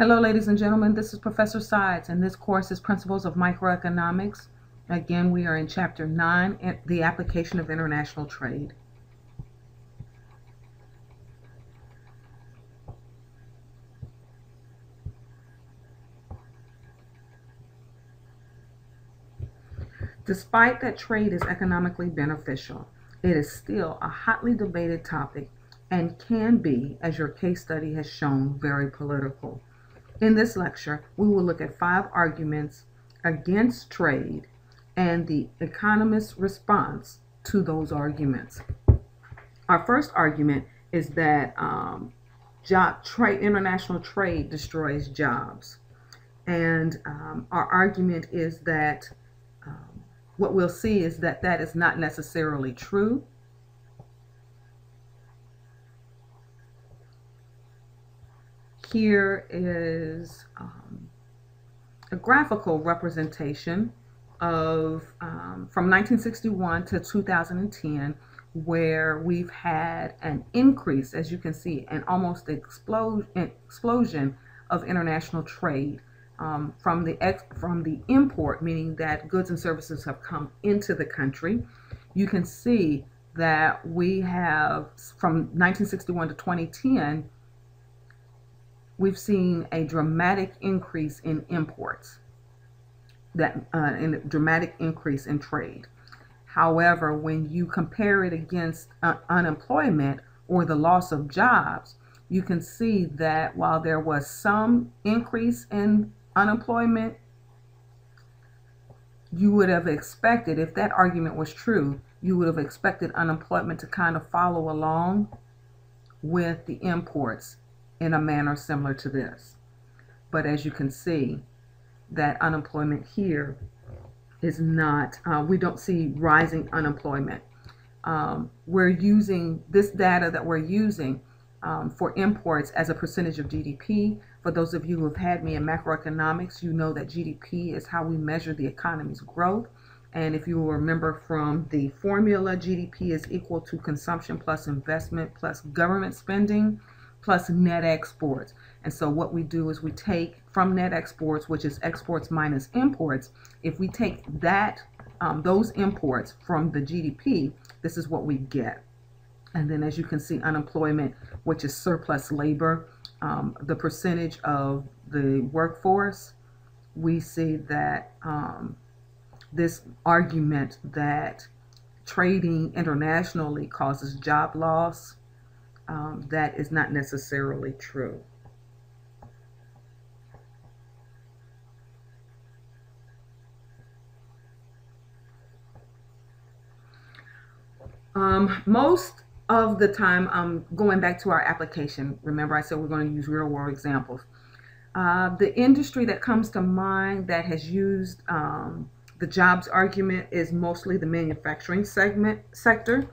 Hello, ladies and gentlemen. This is Professor Sides, and this course is Principles of Microeconomics. Again, we are in Chapter 9, the application of international trade. Despite that trade is economically beneficial, it is still a hotly debated topic and can be, as your case study has shown, very political. In this lecture, we will look at 5 arguments against trade and the economist's response to those arguments. Our first argument is that international trade destroys jobs. And our argument is that what we'll see is that that is not necessarily true. Here is a graphical representation of from 1961 to 2010, where we've had an increase, as you can see, an almost explosion of international trade from the import, meaning that goods and services have come into the country. You can see that we have, from 1961 to 2010, we've seen a dramatic increase in imports, and a dramatic increase in trade. However, when you compare it against unemployment or the loss of jobs, you can see that while there was some increase in unemployment, you would have expected, if that argument was true, you would have expected unemployment to kind of follow along with the imports in a manner similar to this. But as you can see, that unemployment here is not, we don't see rising unemployment. We're using this data that we're using for imports as a percentage of GDP. For those of you who have had me in macroeconomics, you know that GDP is how we measure the economy's growth. And if you will remember from the formula, GDP is equal to consumption plus investment plus government spending plus net exports. And so what we do is we take from net exports, which is exports minus imports, if we take that those imports from the GDP, this is what we get. And then as you can see, unemployment, which is surplus labor, the percentage of the workforce, we see that this argument that trading internationally causes job loss, that is not necessarily true. Most of the time, going back to our application, remember I said we're going to use real world examples. The industry that comes to mind that has used the jobs argument is mostly the manufacturing sector,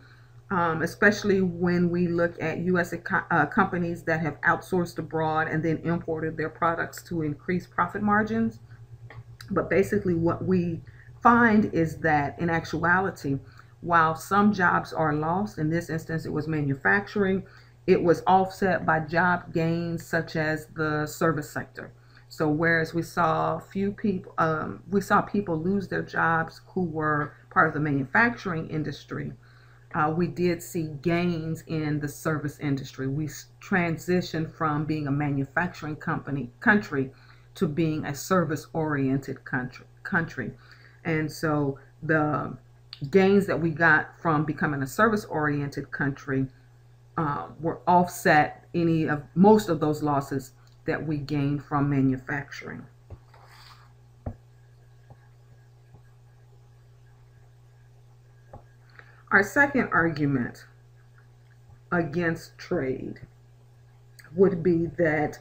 especially when we look at U.S. companies that have outsourced abroad and then imported their products to increase profit margins. But basically what we find is that in actuality, while some jobs are lost, in this instance it was manufacturing, it was offset by job gains such as the service sector. So whereas we saw people lose their jobs who were part of the manufacturing industry, we did see gains in the service industry. We transitioned from being a manufacturing country to being a service-oriented country. And so the gains that we got from becoming a service-oriented country were offset most of those losses that we gained from manufacturing. Our second argument against trade would be that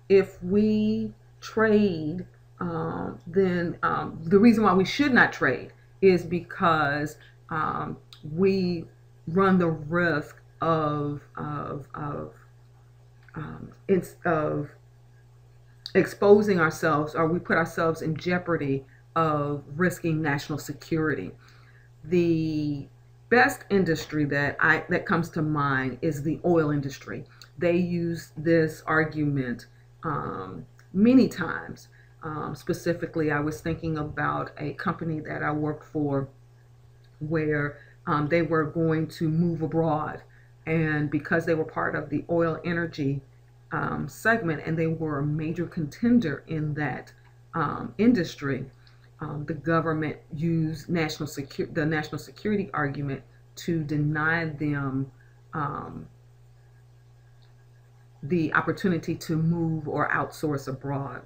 if we trade, then the reason why we should not trade is because we run the risk of exposing ourselves, or we put ourselves in jeopardy of risking national security. The best industry that comes to mind is the oil industry. They use this argument many times. Specifically, I was thinking about a company that I worked for where they were going to move abroad. And because they were part of the oil energy segment and they were a major contender in that industry, the government used the national security argument to deny them the opportunity to move or outsource abroad.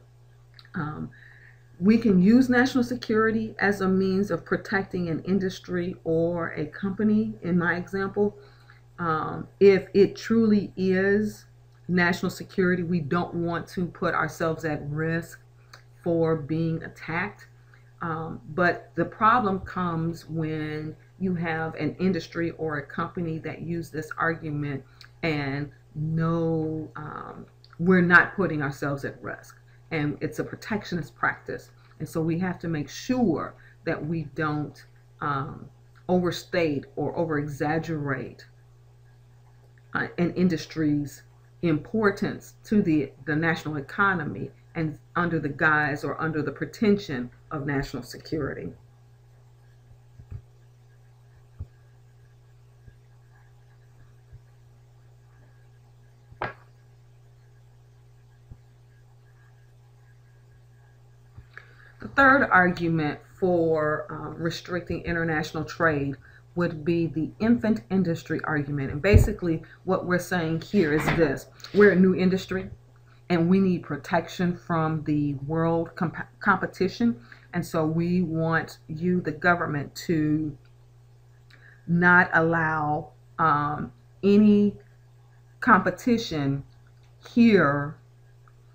We can use national security as a means of protecting an industry or a company, in my example. If it truly is national security, we don't want to put ourselves at risk for being attacked. But the problem comes when you have an industry or a company that use this argument and no, we're not putting ourselves at risk. And it's a protectionist practice. And so we have to make sure that we don't overstate or over-exaggerate an industry's importance to the national economy and under the guise or under the pretension of national security. The third argument for restricting international trade would be the infant industry argument. And basically what we're saying here is this: we're a new industry and we need protection from the world competition. And so we want you, the government, to not allow any competition here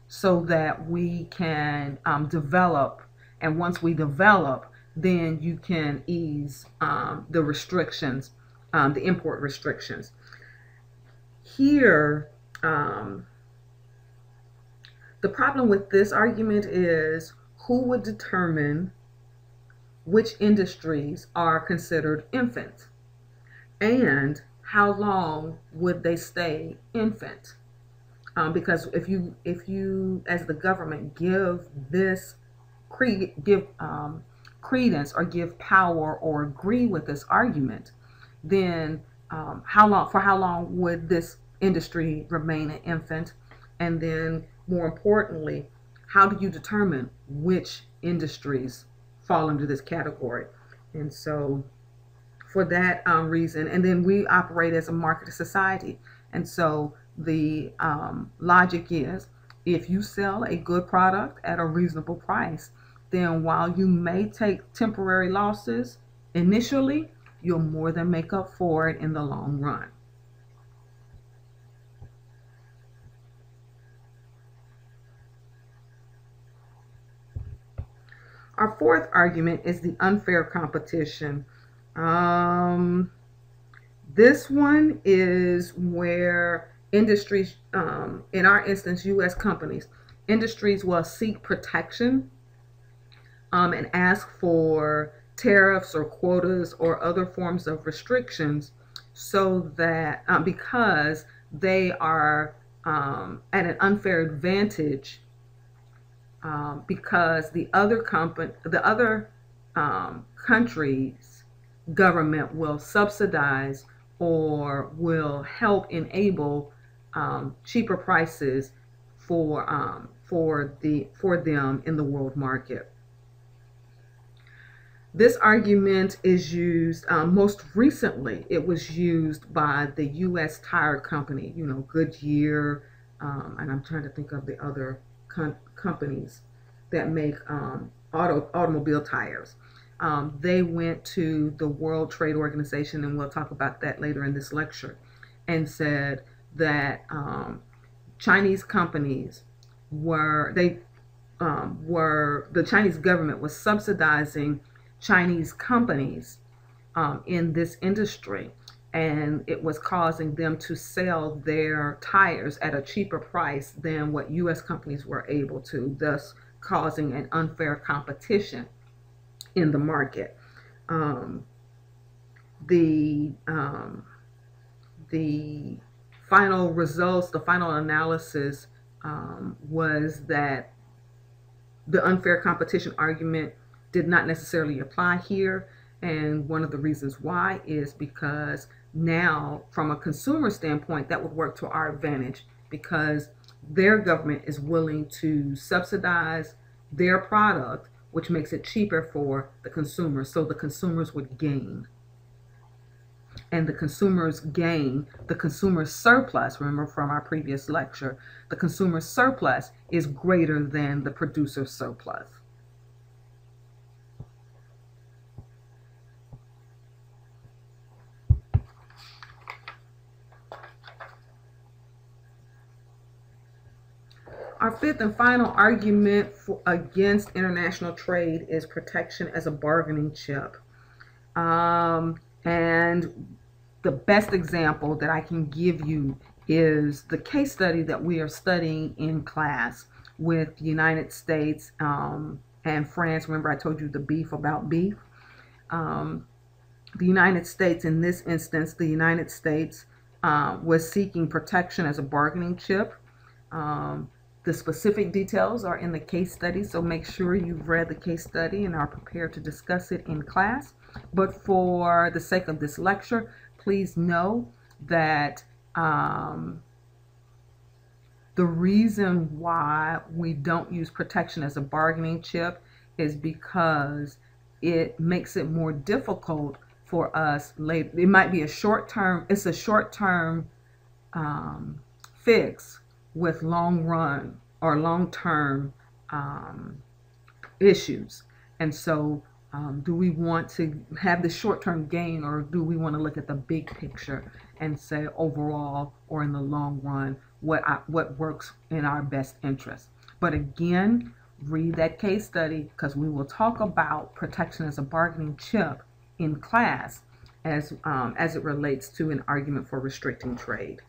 so that we can develop. And once we develop, then you can ease the restrictions, the import restrictions. Here, the problem with this argument is who would determine which industries are considered infant, and how long would they stay infant? Because if you as the government give this credence or give power or agree with this argument, then for how long would this industry remain an infant? And then more importantly, how do you determine which industries fall into this category? And so for that reason, and then we operate as a market society. And so the logic is, if you sell a good product at a reasonable price, then while you may take temporary losses initially, you'll more than make up for it in the long run. Our fourth argument is the unfair competition. This one is where industries, in our instance, U.S. companies, industries will seek protection and ask for tariffs or quotas or other forms of restrictions, so that because they are at an unfair advantage, because the other country's government will subsidize or will help enable cheaper prices for them in the world market. This argument is used most recently. It was used by the U.S. tire company, Goodyear, and I'm trying to think of the other companies that make automobile tires. They went to the World Trade Organization, and we'll talk about that later in this lecture, and said that Chinese companies the Chinese government was subsidizing Chinese companies in this industry, and it was causing them to sell their tires at a cheaper price than what U.S. companies were able to, thus causing an unfair competition in the market. The final results, the final analysis was that the unfair competition argument did not necessarily apply here. And one of the reasons why is because now, from a consumer standpoint, that would work to our advantage because their government is willing to subsidize their product, which makes it cheaper for the consumers. So the consumers would gain. And the consumers gain, the consumer surplus, remember from our previous lecture, the consumer surplus is greater than the producer surplus. Our fifth and final argument against international trade is protection as a bargaining chip. And the best example that I can give you is the case study that we are studying in class with the United States and France. Remember I told you the beef about beef? The United States, in this instance, the United States was seeking protection as a bargaining chip. The specific details are in the case study, so make sure you've read the case study and are prepared to discuss it in class. But for the sake of this lecture, please know that the reason why we don't use protection as a bargaining chip is because it makes it more difficult for us later. It might be a short-term, it's a short-term fix with long-run or long-term issues. And so do we want to have the short-term gain, or do we want to look at the big picture and say overall or in the long run what works in our best interest? But again, read that case study because we will talk about protection as a bargaining chip in class as it relates to an argument for restricting trade.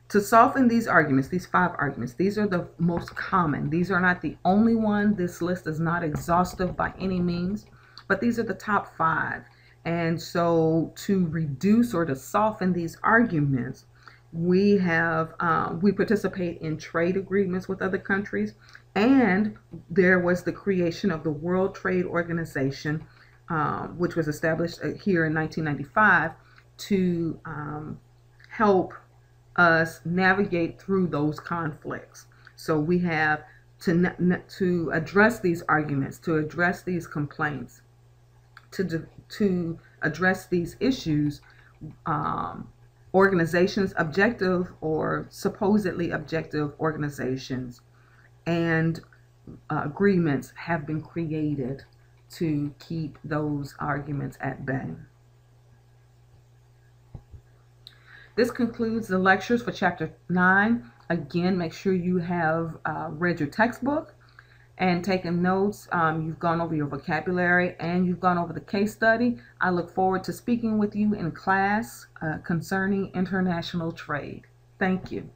To soften these arguments, these 5 arguments, these are the most common. These are not the only one. This list is not exhaustive by any means, but these are the top 5. And so to reduce or to soften these arguments, we participate in trade agreements with other countries, and there was the creation of the World Trade Organization, which was established here in 1995 to help us navigate through those conflicts. So we have to address these arguments, to address these complaints, to address these issues. Organizations, objective or supposedly objective organizations and agreements have been created to keep those arguments at bay. This concludes the lectures for Chapter 9. Again, make sure you have read your textbook and taken notes. You've gone over your vocabulary and you've gone over the case study. I look forward to speaking with you in class concerning international trade. Thank you.